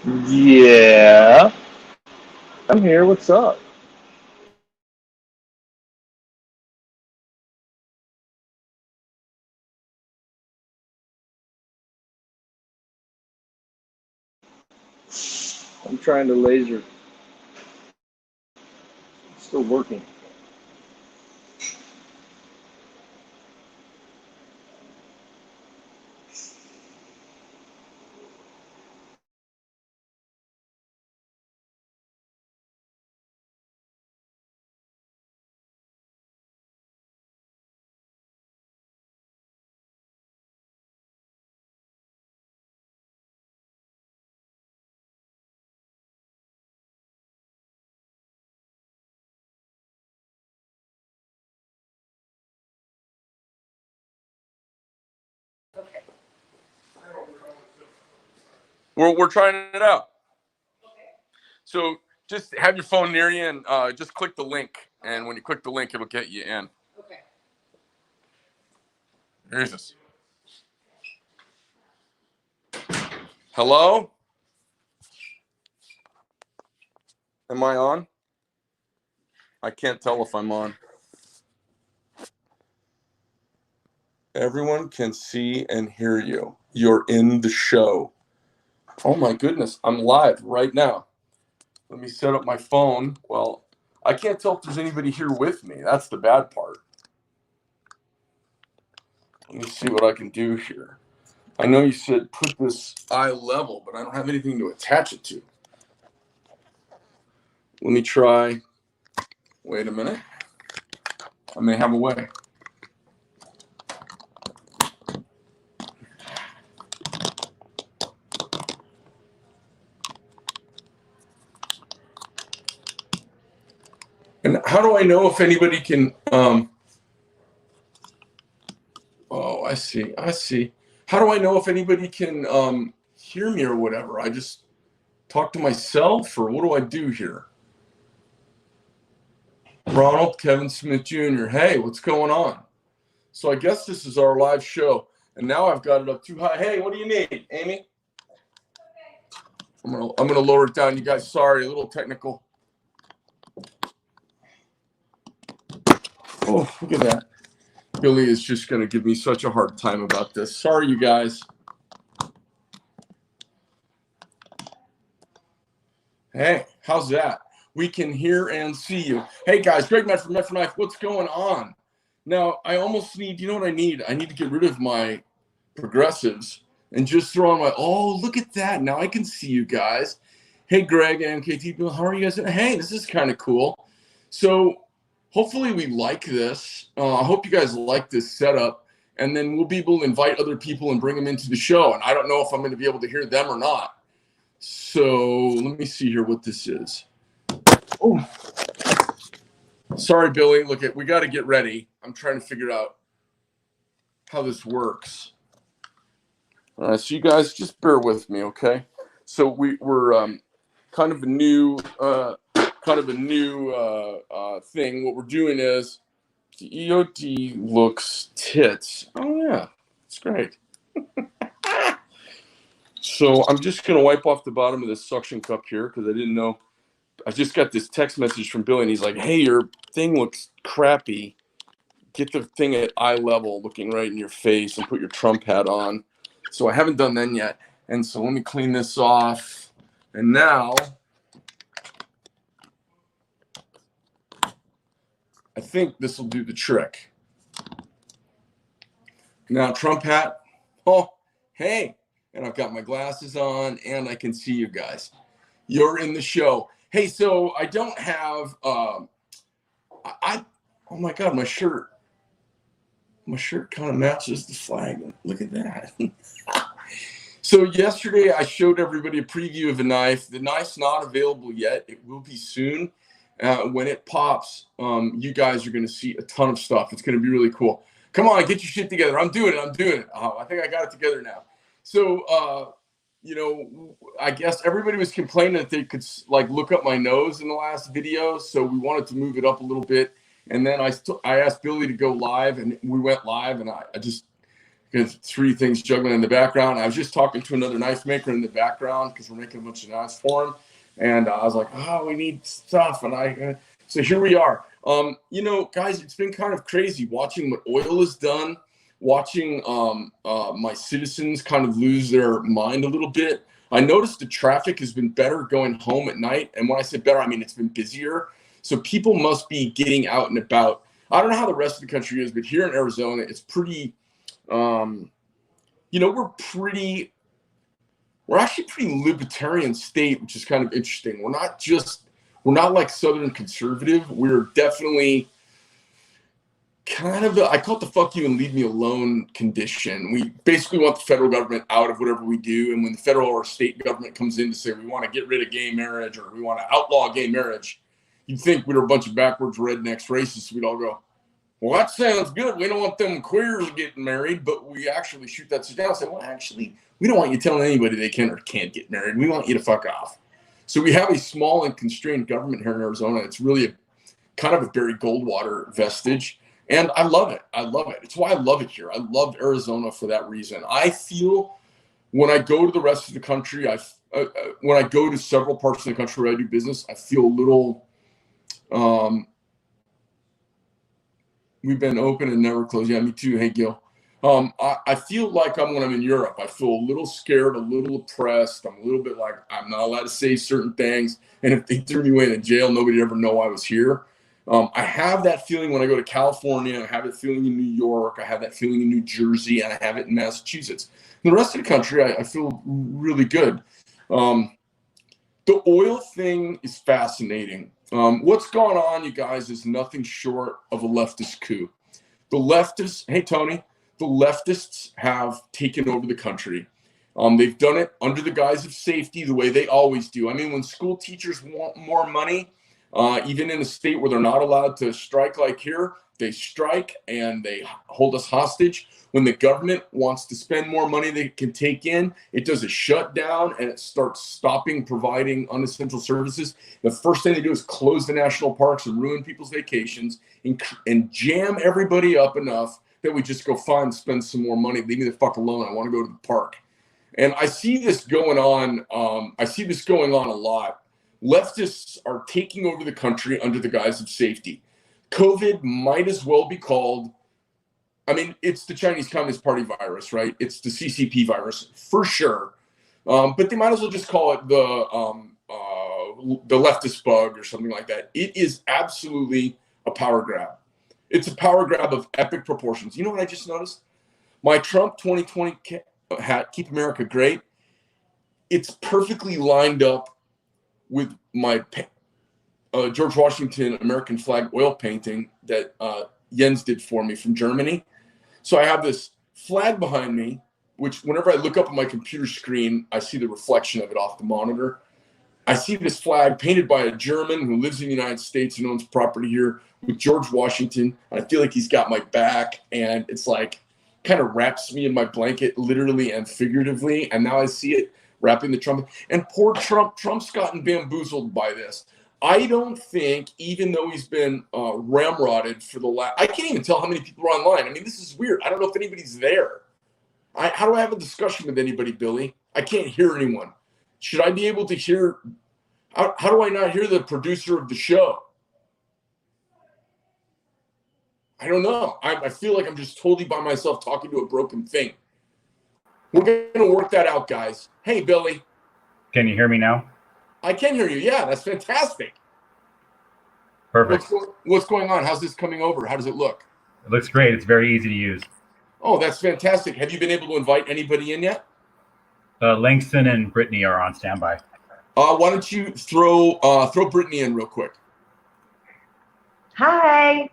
Yeah, I'm here. What's up? I'm trying to laser. It's still working. We're trying it out. So just have your phone near you and just click the link. And when you click the link, it'll get you in. Here's this. Hello? Am I on? I can't tell if I'm on. Everyone can see and hear you. You're in the show. Oh my goodness, I'm live right now. Let me set up my phone. Well, I can't tell if there's anybody here with me. That's the bad part. Let me see what I can do here. I know you said put this eye level, but I don't have anything to attach it to. Let me try. Wait a minute. I may have a way. And how do I know if anybody can? Oh, I see. I see. How do I know if anybody can hear me or whatever? I just talk to myself, or what do I do here? Ronald Kevin Smith Jr. Hey, what's going on? So I guess this is our live show, and now I've got it up too high. Hey, what do you need, Amy? I'm gonna lower it down. You guys, sorry, a little technical. Oh, look at that. Billy is just gonna give me such a hard time about this. Sorry, you guys. Hey, how's that? We can hear and see you. Hey guys, Greg Medford, Medford Knife, what's going on? Now, I almost need, you know what I need? I need to get rid of my progressives and just throw on my, oh, look at that. Now I can see you guys. Hey, Greg and MKT, Bill, how are you guys doing? Hey, this is kind of cool. So hopefully we like this. I hope you guys like this setup. And then we'll be able to invite other people and bring them into the show. And I don't know if I'm going to be able to hear them or not. So let me see here what this is. Oh, sorry, Billy. Look, we got to get ready. I'm trying to figure out how this works. All right, so you guys just bear with me, okay? So we're kind of a new thing. What we're doing is the EOD looks tits. Oh yeah, it's great. So I'm just gonna wipe off the bottom of this suction cup here because I didn't know. I just got this text message from Billy, and he's like, "Hey, your thing looks crappy. Get the thing at eye level, looking right in your face, and put your Trump hat on." So I haven't done that yet, and so let me clean this off. And now, I think this will do the trick. Now, Trump hat. Oh, hey, and I've got my glasses on, and I can see you guys. You're in the show. Hey, so I don't have. Oh my God, my shirt. My shirt kind of matches the flag. Look at that. So yesterday I showed everybody a preview of a knife. The knife's not available yet. It will be soon. When it pops, you guys are going to see a ton of stuff. It's going to be really cool. Come on, get your shit together. I'm doing it. I think I got it together now. So, I guess everybody was complaining that they could like look up my nose in the last video. So we wanted to move it up a little bit. And then I asked Billy to go live, and we went live, and I just got 3 things juggling in the background. I was just talking to another knife maker in the background because we're making a bunch of knives for him. And I was like, oh, we need stuff. And so here we are. You know, guys, it's been kind of crazy watching what oil has done, watching my citizens kind of lose their mind a little bit. I noticed the traffic has been better going home at night. And when I say better, I mean it's been busier. So people must be getting out and about. I don't know how the rest of the country is, but here in Arizona, it's pretty, you know, we're actually a pretty libertarian state, which is kind of interesting. We're not like Southern conservative. We're definitely kind of, I call it the fuck you and leave me alone condition. We basically want the federal government out of whatever we do. And when the federal or state government comes in to say, we want to get rid of gay marriage or we want to outlaw gay marriage, you'd think we were a bunch of backwards rednecks racists. We'd all go, well, that sounds good. We don't want them queers getting married, but we actually shoot that shit down and say, well, actually, we don't want you telling anybody they can or can't get married. We want you to fuck off. So we have a small and constrained government here in Arizona. It's really kind of a Barry Goldwater vestige. And I love it. I love it. It's why I love it here. I love Arizona for that reason. I feel when I go to the rest of the country, when I go to several parts of the country where I do business, I feel a little, we've been open and never closed. Yeah, me too. Hey, Gil. I feel like when I'm in Europe, I feel a little scared, a little oppressed. I'm a little bit like I'm not allowed to say certain things. And if they threw me away in jail, nobody would ever know I was here. I have that feeling when I go to California. I have that feeling in New York. I have that feeling in New Jersey, and I have it in Massachusetts. In the rest of the country, I feel really good. The oil thing is fascinating. What's going on, you guys, is nothing short of a leftist coup. The leftists, hey, Tony, the leftists have taken over the country. They've done it under the guise of safety, the way they always do. I mean, when school teachers want more money, even in a state where they're not allowed to strike like here, they strike and they hold us hostage. When the government wants to spend more money they can take in, it does a shutdown and it starts stopping providing unessential services. The first thing they do is close the national parks and ruin people's vacations and jam everybody up enough that we just go fine, spend some more money. Leave me the fuck alone. I want to go to the park. And I see this going on. I see this going on a lot. Leftists are taking over the country under the guise of safety. COVID might as well be called, I mean, it's the Chinese Communist Party virus, right? It's the CCP virus for sure. But they might as well just call it the leftist bug or something like that. It is absolutely a power grab. It's a power grab of epic proportions. You know what I just noticed? My Trump 2020 hat, Keep America Great, it's perfectly lined up with my George Washington American flag oil painting that Jens did for me from Germany. So I have this flag behind me, which whenever I look up at my computer screen, I see the reflection of it off the monitor. I see this flag painted by a German who lives in the United States and owns property here with George Washington. And I feel like he's got my back, and it's like kind of wraps me in my blanket, literally and figuratively. And now I see it wrapping the Trump. And poor Trump's gotten bamboozled by this. I don't think, even though he's been ramrodded for the last, I can't even tell how many people are online. I mean, this is weird. I don't know if anybody's there. How do I have a discussion with anybody, Billy? I can't hear anyone. Should I be able to hear? How do I not hear the producer of the show? I don't know. I feel like I'm just totally by myself talking to a broken thing. We're going to work that out, guys. Hey, Billy. Can you hear me now? I can hear you. Yeah, that's fantastic. Perfect. What's going on? How's this coming over? How does it look? It looks great. It's very easy to use. Oh, that's fantastic. Have you been able to invite anybody in yet? Langston and Brittany are on standby. Why don't you throw Brittany in real quick? Hi.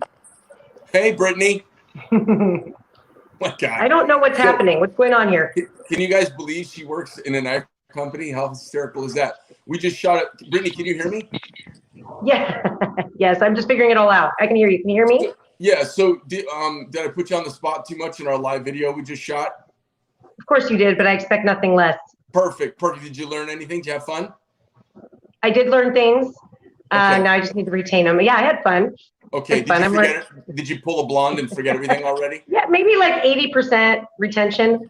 Hey, Brittany. My God. I don't know what's happening. What's going on here? Can you guys believe she works in a knife company? How hysterical is that? We just shot it. Brittany, can you hear me? Yeah. Yes, I'm just figuring it all out. I can hear you. Can you hear me? Yeah. So did I put you on the spot too much in our live video we just shot? Of course you did, but I expect nothing less. Perfect. Did you learn anything? Did you have fun? I did learn things. Okay. Now I just need to retain them. Yeah, I had fun. Okay. It's fun. Did you pull a blonde and forget everything already? Yeah, maybe like 80% retention.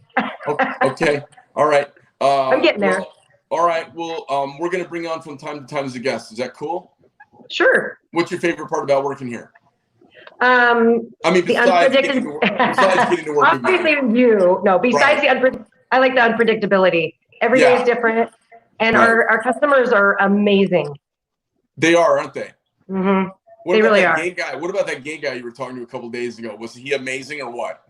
Okay. All right. I'm getting there. Well, all right. Well, we're going to bring you on from time to time as a guest. Is that cool? Sure. What's your favorite part about working here? I mean, the besides unpredictable. getting to work with me. Obviously, you. No, besides Right. I like the unpredictability. Every day is different, and Right. our customers are amazing. They are, aren't they? Mm-hmm. What They about really that are. gay guy? What about that gay guy you were talking to a couple days ago? Was he amazing or what?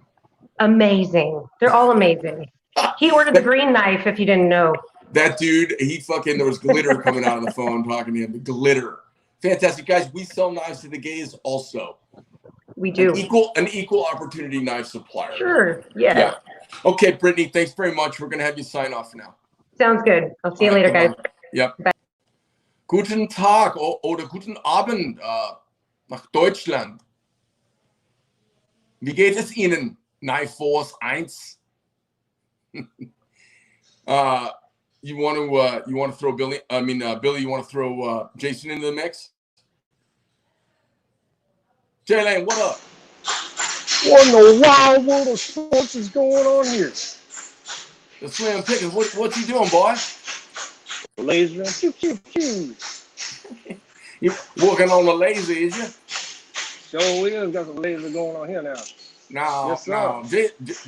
Amazing. They're all amazing. He ordered the green knife, if you didn't know. That dude, there was glitter coming out of the phone talking to him. The glitter. Fantastic. Guys, we sell knives to the gays also. We do. An equal opportunity knife supplier. Sure. Yes. Yeah. Okay, Brittany, thanks very much. We're going to have you sign off now. Sounds good. I'll see you later, guys. Yep. Bye. Guten Tag oder guten Abend nach Deutschland. Wie geht es Ihnen, Knife Force 1? You want to throw Billy? Billy, you want to throw Jason into the mix? Jay-Lane, what up? What in the wild world of sports is going on here? The Slim Pickens, what you doing, boy? Laser and pew, pew, pew. You working on the laser, is you? Sure is. Got some laser going on here now. No.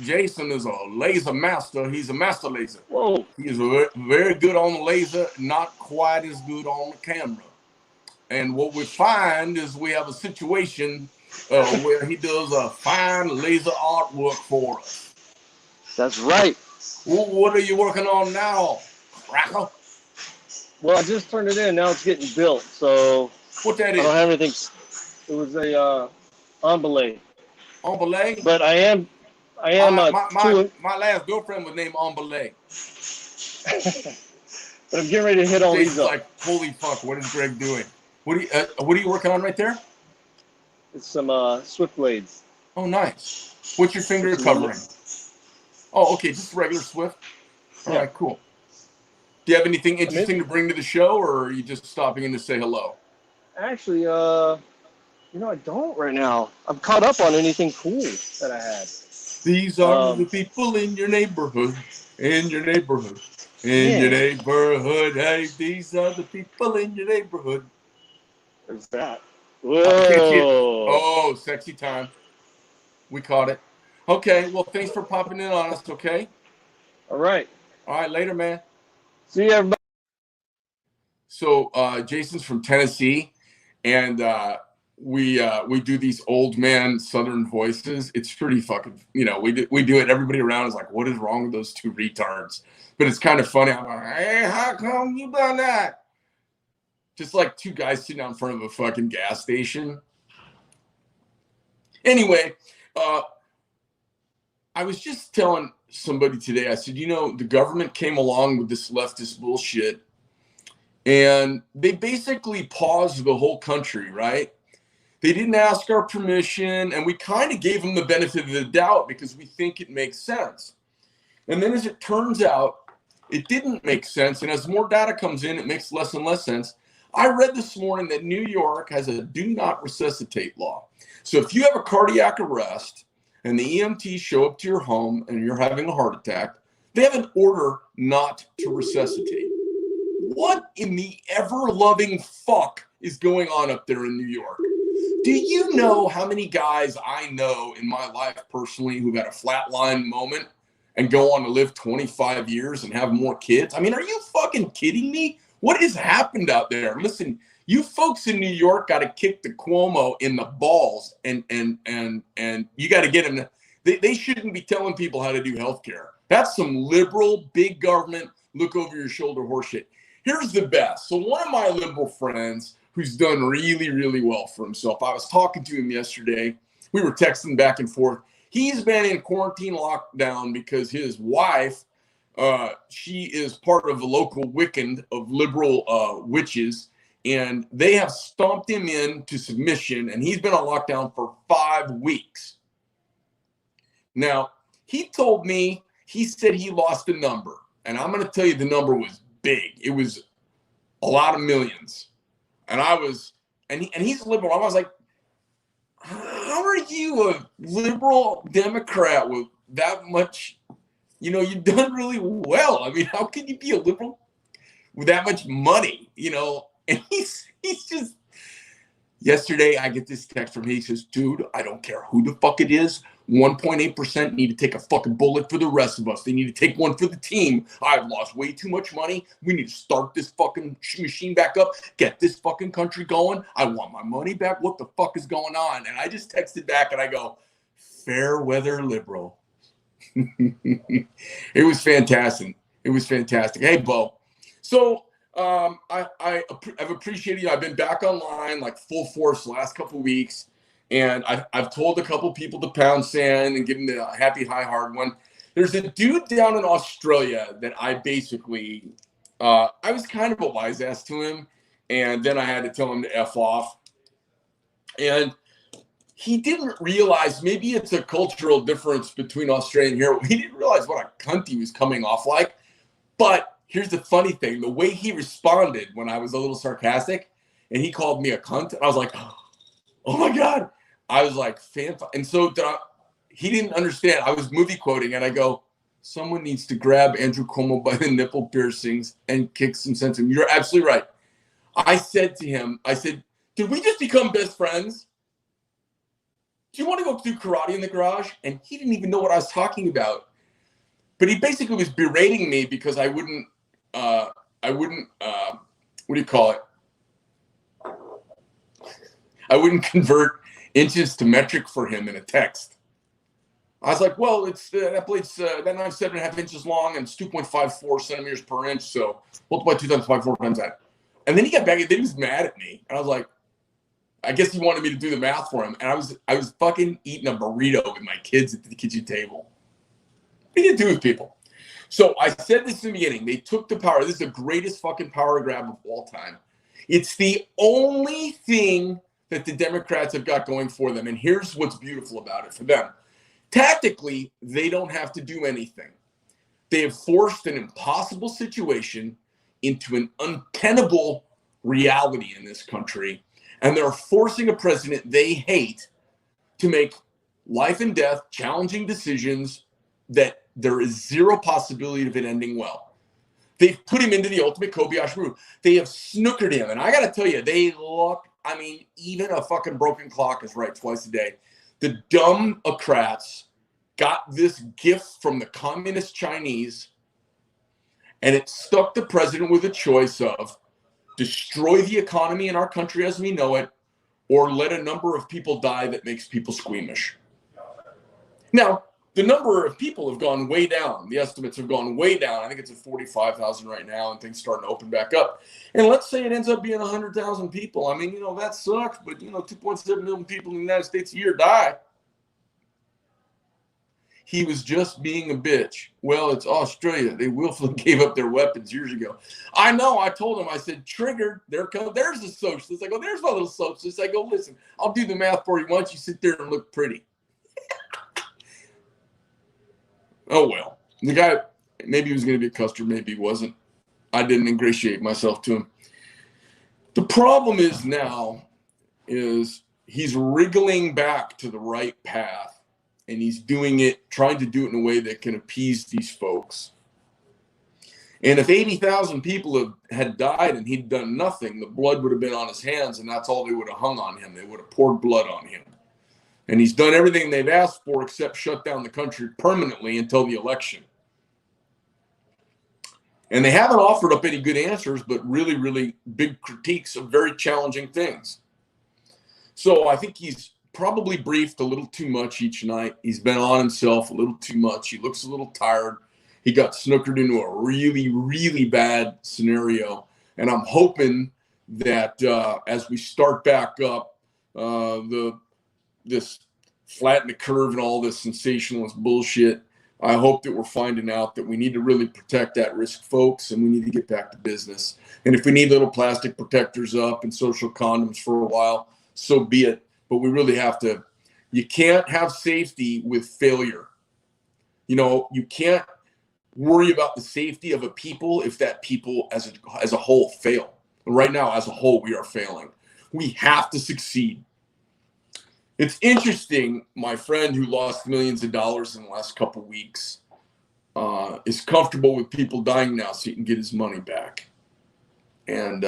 Jason is a laser master. He's a master laser. Whoa. He's very good on the laser, not quite as good on the camera. And what we find is we have a situation where he does a fine laser artwork for us. That's right. What are you working on now, Cracker? Well, I just turned it in. Now it's getting built. So What that I is? don't have anything. It was a emboulet. Emboulet? But I am. My last girlfriend was named Emboulet. But I'm getting ready to hit all Jason's these up. like, holy fuck, what is Greg doing? What are you working on right there? It's some Swift blades. Oh, nice. What's your finger covering? Oh, okay, just regular Swift. All right, cool. Do you have anything interesting to bring to the show, or are you just stopping in to say hello? Actually, I don't right now. I'm caught up on anything cool that I had. These are the people in your neighborhood, in your neighborhood, in your neighborhood. Hey, these are the people in your neighborhood. There's that. Whoa. Oh, sexy time. We caught it. Okay, well, thanks for popping in on us, okay? All right. All right, later, man. See you, everybody. So Jason's from Tennessee, and we do these old man Southern voices. It's pretty fucking, we do it. Everybody around is like, what is wrong with those two retards? But it's kind of funny. I'm like, hey, how come you done that? Just like two guys sitting out in front of a fucking gas station. Anyway, I was just telling somebody today, I said, the government came along with this leftist bullshit, and they basically paused the whole country, right? They didn't ask our permission, and we kind of gave them the benefit of the doubt because we think it makes sense. And then as it turns out, it didn't make sense, and as more data comes in, it makes less and less sense. I read this morning that New York has a do not resuscitate law. So if you have a cardiac arrest and the EMTs show up to your home and you're having a heart attack, they have an order not to resuscitate. What in the ever-loving fuck is going on up there in New York? Do you know how many guys I know in my life personally who've had a flatline moment and go on to live 25 years and have more kids? I mean, are you fucking kidding me? What has happened out there? Listen, you folks in New York got to kick the Cuomo in the balls, and you got to get him. They shouldn't be telling people how to do healthcare. That's some liberal, big government, look over your shoulder horseshit. Here's the best. So one of my liberal friends who's done really, really well for himself, I was talking to him yesterday. We were texting back and forth. He's been in quarantine lockdown because his wife, she is part of the local Wiccan of liberal witches, and they have stomped him into submission, and he's been on lockdown for 5 weeks. Now, he told me, he said he lost a number, and I'm going to tell you the number was big. It was a lot of millions. And he's a liberal. I was like, how are you a liberal Democrat with that much, you've done really well. I mean, how can you be a liberal with that much money, And he's just, yesterday I get this text from him. He says, dude, I don't care who the fuck it is. 1.8% need to take a fucking bullet for the rest of us. They need to take one for the team. I've lost way too much money. We need to start this fucking machine back up. Get this fucking country going. I want my money back. What the fuck is going on? And I just texted back and I go, fair weather liberal. It was fantastic. It was fantastic. Hey, Bo. So I've appreciated you. I've been back online like full force the last couple of weeks. And I've told a couple people to pound sand and give them the happy, high, hard one. There's a dude down in Australia that I basically, I was kind of a wise ass to him. And then I had to tell him to F off. And he didn't realize, maybe it's a cultural difference between Australia and here. He didn't realize what a cunt he was coming off like. But here's the funny thing. The way he responded when I was a little sarcastic and he called me a cunt, I was like, oh my God. I was like, and so he didn't understand. I was movie quoting and I go, someone needs to grab Andrew Cuomo by the nipple piercings and kick some sense in him. You're absolutely right. I said to him, did we just become best friends? Do you want to go do karate in the garage? And he didn't even know what I was talking about. But he basically was berating me because I wouldn't, what do you call it? I wouldn't convert inches to metric for him in a text. I was like, well, it's that blade's that knife's 7.5 inches long and it's 2.54 centimeters per inch. So multiply 2 times 5, 4 times that. And then he got back and then he was mad at me. And I was like, I guess he wanted me to do the math for him. And I was fucking eating a burrito with my kids at the kitchen table. What do you do with people? So I said this in the beginning. They took the power. This is the greatest fucking power grab of all time. It's the only thing that the Democrats have got going for them. And here's what's beautiful about it for them. Tactically, they don't have to do anything. They have forced an impossible situation into an untenable reality in this country. And they're forcing a president they hate to make life and death challenging decisions that there is zero possibility of it ending well. They've put him into the ultimate Kobayashi Maru. They have snookered him. And I got to tell you, they look, I mean, even a fucking broken clock is right twice a day. The Democrats got this gift from the communist Chinese, and it stuck the president with a choice of destroy the economy in our country as we know it, or let a number of people die that makes people squeamish. Now, the number of people have gone way down. The estimates have gone way down. I think it's at 45,000 right now, and things starting to open back up. And let's say it ends up being 100,000 people. I mean, that sucks, but 2.7 million people in the United States a year die. He was just being a bitch. Well, it's Australia. They willfully gave up their weapons years ago. I know. I told him. I said, triggered. There's the socialist. I go, there's my little socialist. I go, listen, I'll do the math for you. Why don't you sit there and look pretty? Oh, well. The guy, maybe he was going to be a customer. Maybe he wasn't. I didn't ingratiate myself to him. The problem is now is he's wriggling back to the right path. And he's doing it, trying to do it in a way that can appease these folks. And if 80,000 people had died and he'd done nothing, the blood would have been on his hands, and that's all they would have hung on him. They would have poured blood on him. And he's done everything they've asked for except shut down the country permanently until the election. And they haven't offered up any good answers, but really, really big critiques of very challenging things. So I think he's probably briefed a little too much each night. He's been on himself a little too much. He looks a little tired. He got snookered into a really, really bad scenario. And I'm hoping that as we start back up, this flatten the curve and all this sensationalist bullshit, I hope that we're finding out that we need to really protect at-risk folks and we need to get back to business. And if we need little plastic protectors up and social condoms for a while, so be it. But we really have to, you can't have safety with failure. You can't worry about the safety of a people if that people as a whole fail. Right now, as a whole, we are failing. We have to succeed. It's interesting. My friend who lost millions of dollars in the last couple of weeks is comfortable with people dying now so he can get his money back. And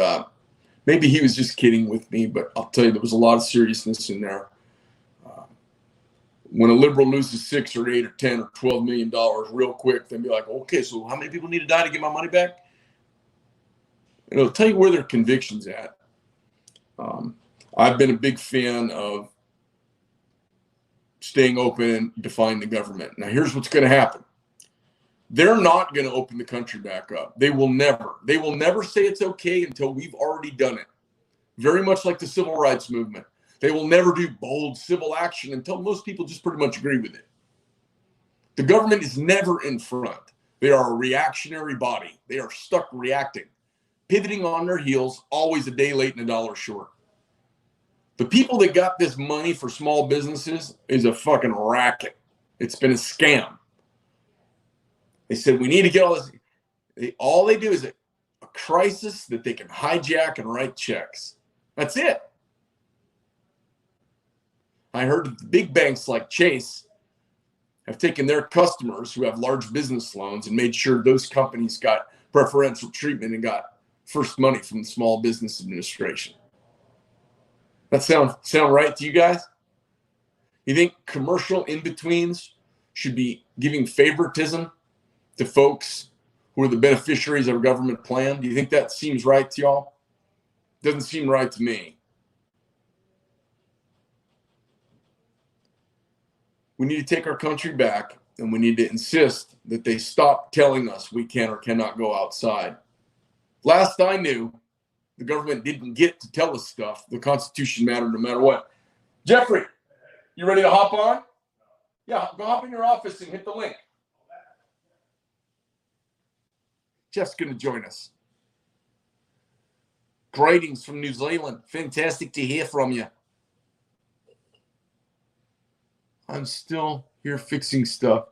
maybe he was just kidding with me, but I'll tell you, there was a lot of seriousness in there. When a liberal loses $6 or $8 or $10 or $12 million real quick, then be like, okay, so how many people need to die to get my money back? And it'll tell you where their conviction's at. I've been a big fan of staying open and defying the government. Now, here's what's going to happen. They're not going to open the country back up. They will never. They will never say it's okay until we've already done it. Very much like the civil rights movement. They will never do bold civil action until most people just pretty much agree with it. The government is never in front. They are a reactionary body. They are stuck reacting, pivoting on their heels, always a day late and a dollar short. The people that got this money for small businesses is a fucking racket. It's been a scam. They said, we need to get all this. All they do is a crisis that they can hijack and write checks. That's it. I heard that the big banks like Chase have taken their customers who have large business loans and made sure those companies got preferential treatment and got first money from the Small Business Administration. That sound right to you guys? You think commercial in-betweens should be giving favoritism to folks who are the beneficiaries of a government plan? Do you think that seems right to y'all? Doesn't seem right to me. We need to take our country back, and we need to insist that they stop telling us we can or cannot go outside. Last I knew, the government didn't get to tell us stuff. The Constitution mattered no matter what. Jeffrey, you ready to hop on? Yeah, go hop in your office and hit the link. Jeff's going to join us. Greetings from New Zealand. Fantastic to hear from you. I'm still here fixing stuff.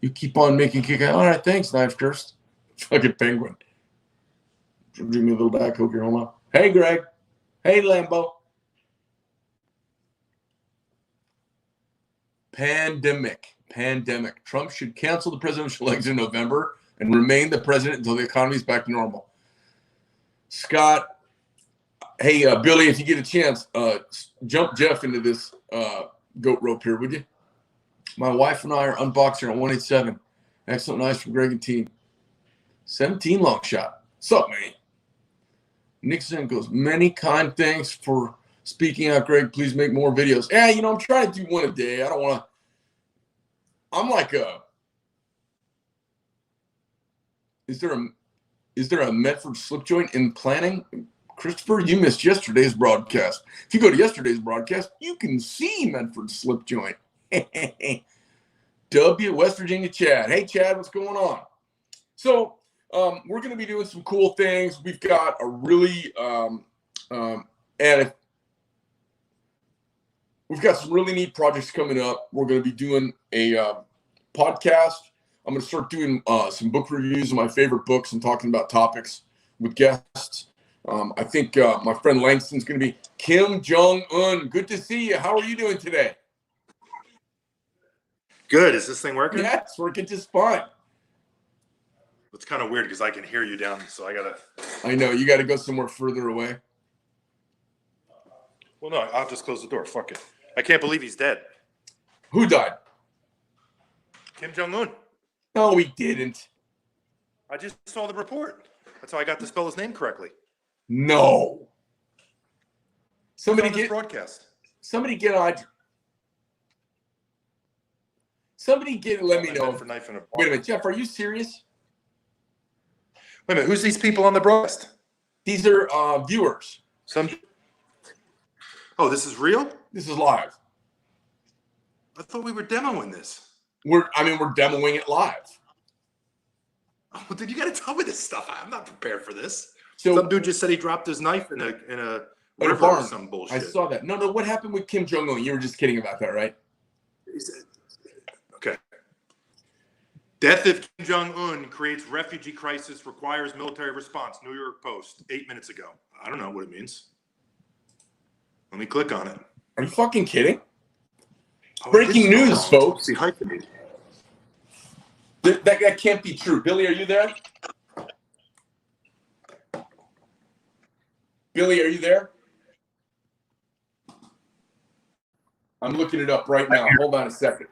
You keep on making kick. All right, thanks, Knife Durst. Fucking penguin. Give me a little back hook here. Hold on. Hey, Greg. Hey, Lambo. Pandemic. Trump should cancel the presidential election in November and remain the president until the economy is back to normal. Scott. Hey, Billy, if you get a chance, jump Jeff into this goat rope here, would you? My wife and I are unboxing on 187. Excellent, nice from Greg and team. 17 long shot. What's up, man? Nixon goes, many kind thanks for speaking out, Greg. Please make more videos. Yeah, I'm trying to do one a day. I don't want to. I'm like is there a Medford slip joint in planning? Christopher, you missed yesterday's broadcast. If you go to yesterday's broadcast, you can see Medford slip joint. West Virginia Chad. Hey, Chad, what's going on? So we're going to be doing some cool things. We've got a really we've got some really neat projects coming up. We're going to be doing a podcast. I'm going to start doing some book reviews of my favorite books and talking about topics with guests. I think my friend Langston's going to be Kim Jong-un. Good to see you. How are you doing today? Good. Is this thing working? Yeah, it's working just fine. It's kind of weird because I can hear you down, so I know. You got to go somewhere further away. Well, no, I'll just close the door. Fuck it. I can't believe he's dead. Who died? Kim Jong-un. No, he didn't. I just saw the report. That's how I got to spell his name correctly. No. Somebody get broadcast. Somebody get on. Somebody get. Let me know. Wait a minute, Jeff. Are you serious? Wait a minute. Who's these people on the broadcast? These are viewers. Oh, this is real? This is live. I thought we were demoing this. We're demoing it live. Oh, dude, you got to tell me this stuff. I'm not prepared for this. So some dude just said he dropped his knife in a river or some bullshit. I saw that. No. What happened with Kim Jong-un? You were just kidding about that, right? Okay. Death of Kim Jong-un creates refugee crisis, requires military response. New York Post, 8 minutes ago. I don't know what it means. Let me click on it. Are you fucking kidding? Oh, Breaking news, folks. See, hyphenated. That can't be true. Billy, are you there? Billy, are you there? I'm looking it up right now. Hold on a second.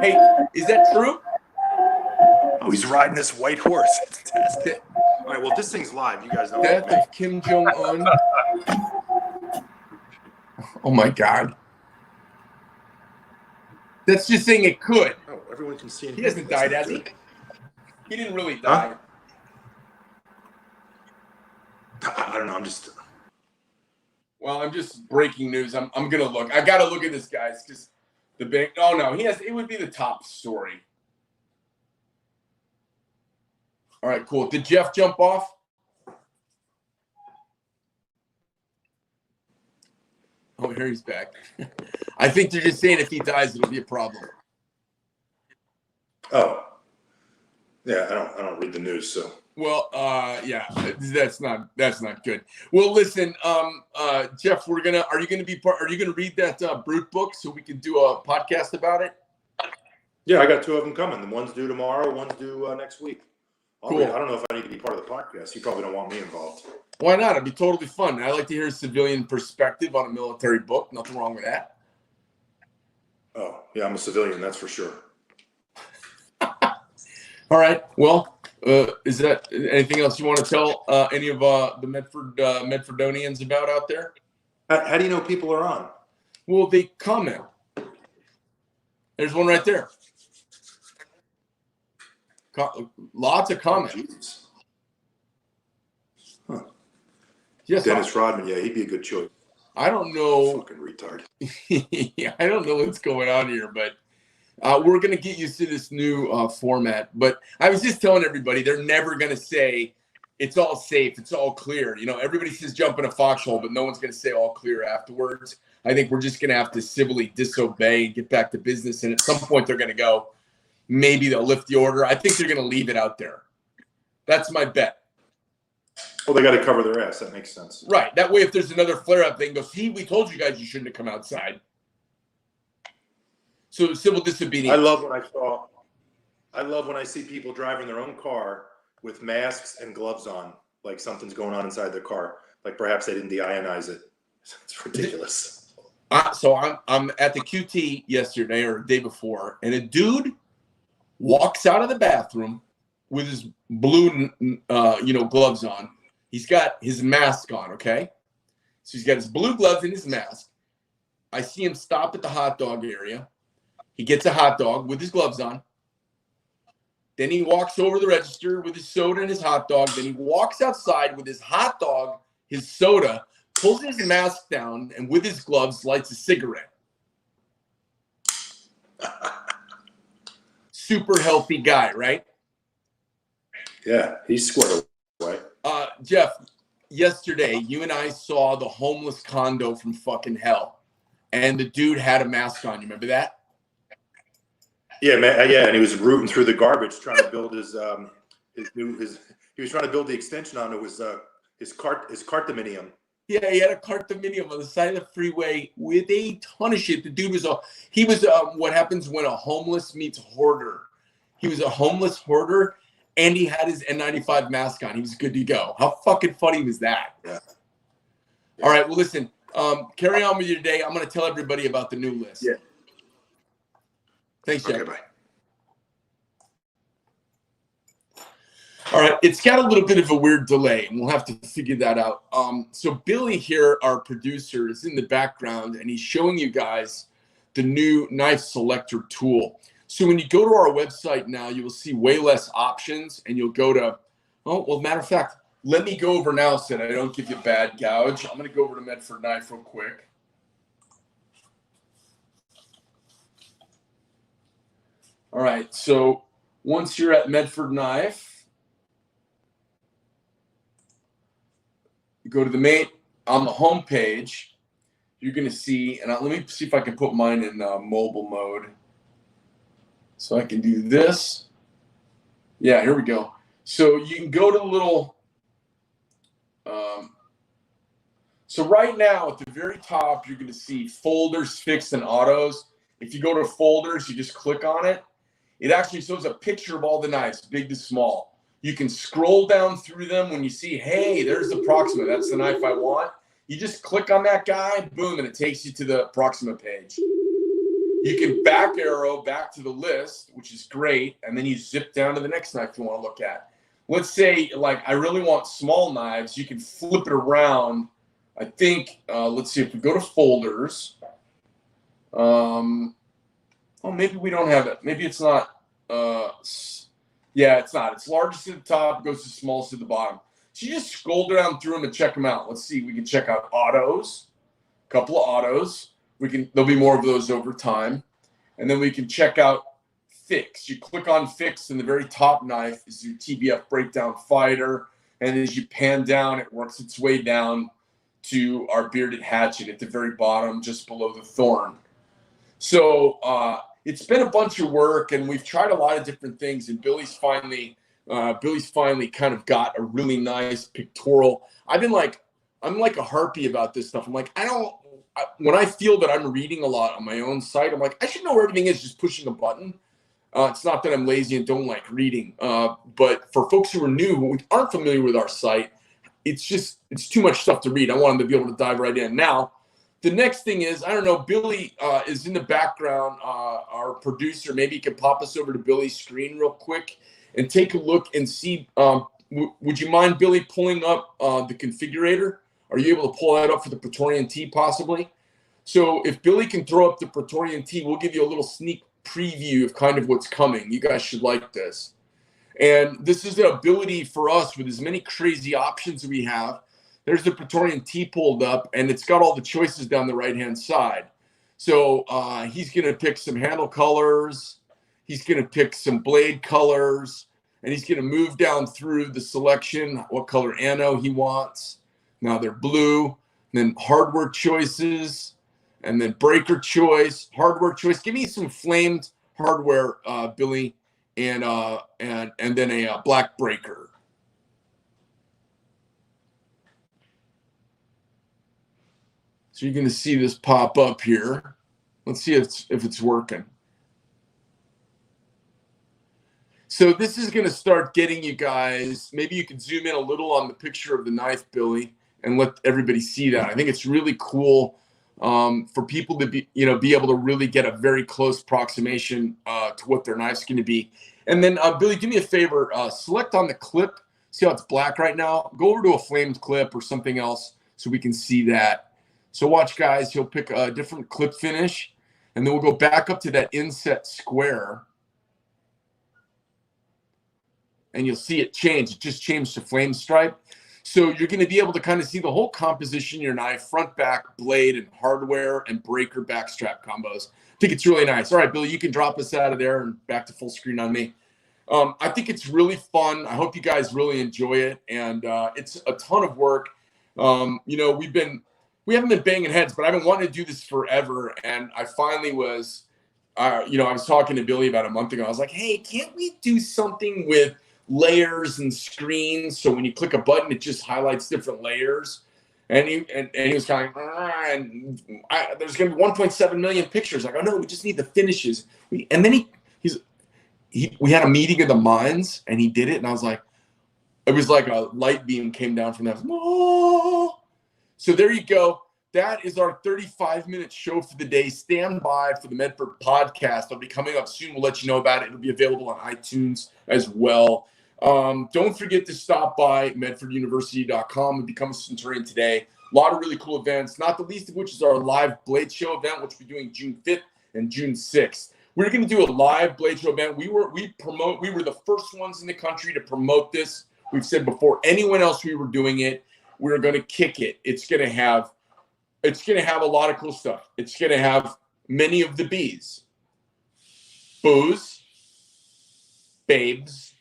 Hey, is that true? Oh, he's riding this white horse. Fantastic. All right, well, this thing's live. You guys know. Death of Kim Jong-un. Oh my God. That's just saying it could. Oh, everyone can see. He hasn't died, has he? He didn't really die. I don't know. I'm just. Well, I'm just breaking news. I'm gonna look. I gotta look at this, guys, because the bank. Oh no, he has. It would be the top story. All right, cool. Did Jeff jump off? Oh, here he's back. I think they're just saying if he dies, it'll be a problem. Oh. Yeah, I don't read the news, so. Well, yeah, that's not good. Well, listen, Jeff, are you gonna read that Brute book so we can do a podcast about it? Yeah, I got 2 of them coming. The one's due tomorrow, one's due next week. Cool. I don't know if I need to be part of the podcast. You probably don't want me involved. Why not? It'd be totally fun. I like to hear a civilian perspective on a military book. Nothing wrong with that. Oh, yeah, I'm a civilian, that's for sure. All right. Well, is that anything else you want to tell any of the Medfordonians about out there? How do you know people are on? Well, they comment. There's one right there. Lots of comments. Oh, Jesus. Huh. Yes, Dennis Rodman, yeah, he'd be a good choice. I don't know. Fucking retard. Yeah, I don't know what's going on here, but we're going to get used to this new format. But I was just telling everybody, they're never going to say it's all safe, it's all clear. You know, everybody says jump in a foxhole, but no one's going to say all clear afterwards. I think we're just going to have to civilly disobey and get back to business. And at some point, they're going to go, maybe they'll lift the order. I think they're going to leave it out there. That's my bet. Well, they got to cover their ass. That makes sense. Right. That way, if there's another flare-up, they can go, see, we told you guys you shouldn't have come outside. So civil disobedience. I love when I see people driving their own car with masks and gloves on, like something's going on inside their car. Like perhaps they didn't deionize it. It's ridiculous. So I'm at the QT yesterday or the day before, and a dude walks out of the bathroom with his blue, gloves on. He's got his mask on, okay? So he's got his blue gloves and his mask. I see him stop at the hot dog area. He gets a hot dog with his gloves on. Then he walks over the register with his soda and his hot dog. Then he walks outside with his hot dog, his soda, pulls his mask down, and with his gloves lights a cigarette. Super healthy guy, right? Yeah, he's squared away. Jeff, yesterday you and I saw the homeless condo from fucking hell, and the dude had a mask on. You remember that? Yeah, man. Yeah, and he was rooting through the garbage trying to build he was trying to build the extension onto his cartominium. Yeah, he had a cartominium on the side of the freeway with a ton of shit. The dude was what happens when a homeless meets a hoarder. He was a homeless hoarder, and he had his N95 mask on. He was good to go. How fucking funny was that? Yeah. All right, well, listen, carry on with your day. I'm going to tell everybody about the new list. Yeah. Thanks, Jeff. Okay, bye. All right, it's got a little bit of a weird delay, and we'll have to figure that out. So Billy here, our producer, is in the background, and he's showing you guys the new knife selector tool. So when you go to our website now, you will see way less options, and you'll go to, matter of fact, let me go over now so that I don't give you a bad gouge. I'm going to go over to Medford Knife real quick. All right, so once you're at Medford Knife, you go to the main, on the home page, you're going to see, and let me see if I can put mine in mobile mode. So I can do this. Yeah, here we go. So you can go to the little, so right now at the very top, you're going to see folders, fixed, and autos. If you go to folders, you just click on it. It actually shows a picture of all the knives, big to small. You can scroll down through them when you see, hey, there's the Proxima. That's the knife I want. You just click on that guy, boom, and it takes you to the Proxima page. You can back arrow back to the list, which is great, and then you zip down to the next knife you want to look at. Let's say, like, I really want small knives. You can flip it around. I think, let's see, if we go to folders, oh, maybe we don't have it. Maybe it's not. Yeah, it's not. It's largest at the top, goes to smallest at the bottom. So you just scroll down through them and check them out. Let's see. We can check out autos, a couple of autos. There'll be more of those over time. And then we can check out fix. You click on fix, and the very top knife is your TBF breakdown fighter. And as you pan down, it works its way down to our bearded hatchet at the very bottom, just below the thorn. So it's been a bunch of work, and we've tried a lot of different things. And Billy's finally kind of got a really nice pictorial. I'm like a harpy about this stuff. I'm like, when I feel that I'm reading a lot on my own site, I'm like, I should know where everything is, just pushing a button. It's not that I'm lazy and don't like reading, but for folks who are new, who aren't familiar with our site, it's too much stuff to read. I want them to be able to dive right in. Now, the next thing is, I don't know, Billy is in the background, our producer. Maybe you can pop us over to Billy's screen real quick and take a look and see. Would you mind, Billy, pulling up the configurator? Are you able to pull that up for the Praetorian T possibly? So if Billy can throw up the Praetorian T, we'll give you a little sneak preview of kind of what's coming. You guys should like this. And this is the ability for us with as many crazy options we have. There's the Praetorian T pulled up, and it's got all the choices down the right-hand side. So he's going to pick some handle colors. He's going to pick some blade colors. And he's going to move down through the selection, what color ano he wants. Now they're blue. Then hardware choices. And then breaker choice, hardware choice. Give me some flamed hardware, Billy, and then a black breaker. So you're going to see this pop up here. Let's see if it's working. So this is going to start getting you guys. Maybe you can zoom in a little on the picture of the knife, Billy, and let everybody see that. I think it's really cool. For people to be able to really get a very close approximation to what their knife's going to be. And then, Billy, do me a favor. Select on the clip. See how it's black right now? Go over to a flamed clip or something else so we can see that. So watch, guys. He'll pick a different clip finish. And then we'll go back up to that inset square. And you'll see it change. It just changed to flame stripe. So you're going to be able to kind of see the whole composition of your knife, front, back, blade, and hardware, and breaker backstrap combos. I think it's really nice. All right, Billy, you can drop us out of there and back to full screen on me. I think it's really fun. I hope you guys really enjoy it. And it's a ton of work. We haven't been banging heads, but I've been wanting to do this forever. And I finally was, I was talking to Billy about a month ago. I was like, hey, can't we do something with layers and screens, so when you click a button it just highlights different layers? And he was kind of there's going to be 1.7 million pictures. I go, no, we just need the finishes. And then we had a meeting of the minds, and he did it, and I was like, it was like a light beam came down from that. Oh. So there you go. That is our 35-minute show for the day. Stand by for the Medford podcast. It'll be coming up soon. We'll let you know about it. It'll be available on iTunes as well. Don't forget to stop by medforduniversity.com and become a Centurion today. A lot of really cool events, not the least of which is our live Blade Show event, which we're doing June 5th and June 6th. We're going to do a live Blade Show event. We were the first ones in the country to promote this. We've said before anyone else we were doing it. We're going to kick it. It's going to have a lot of cool stuff. It's going to have many of the B's. Booze, babes,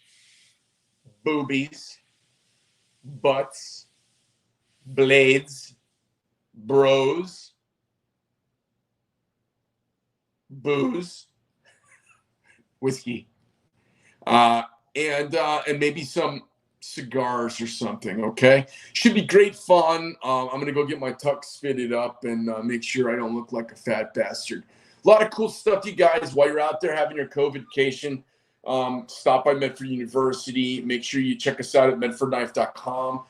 boobies, butts, blades, bros, booze, whiskey. and maybe some cigars or something. Okay, should be great fun. I'm gonna go get my tux fitted up and make sure I don't look like a fat bastard. A lot of cool stuff, you guys. While you're out there having your COVID vacation, stop by Medford University. Make sure you check us out at medfordknife.com.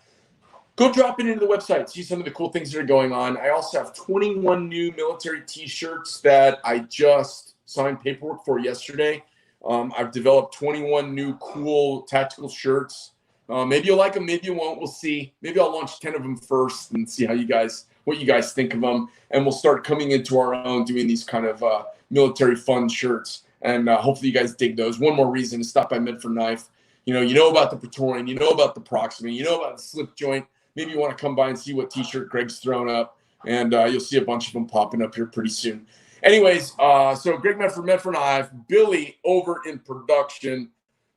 Go drop it into the website. See some of the cool things that are going on. I also have 21 new military T-shirts that I just signed paperwork for yesterday. I've developed 21 new cool tactical shirts. Maybe you'll like them, maybe you won't. We'll see. Maybe I'll launch 10 of them first and see what you guys think of them. And we'll start coming into our own doing these kind of military fun shirts. And hopefully you guys dig those. One more reason to stop by Medford Knife. You know about the Praetorian. You know about the Proximate. You know about the slip joint. Maybe you want to come by and see what T-shirt Greg's thrown up. And you'll see a bunch of them popping up here pretty soon. Anyways, so Greg Medford, Medford Knife, Billy over in production,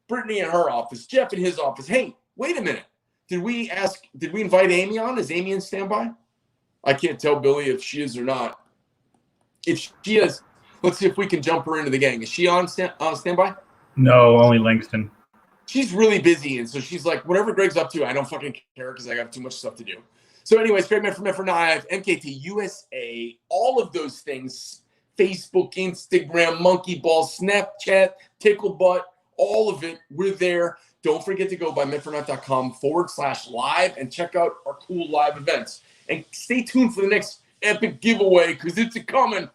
Brittany in her office, Jeff in his office. Hey, wait a minute. Did we invite Amy on? Is Amy in standby? I can't tell Billy if she is or not. If she is, let's see if we can jump her into the gang. Is she on standby? No, only Langston. She's really busy, and so she's like, whatever Greg's up to, I don't fucking care because I got too much stuff to do. So anyways, Greg Medford, Medford Knife, MKT USA, all of those things, Facebook, Instagram, Monkey Ball, Snapchat, Tickle Butt, all of it, we're there. Don't forget to go by medfordknife.com/live and check out our cool live events. And stay tuned for the next epic giveaway because it's a coming.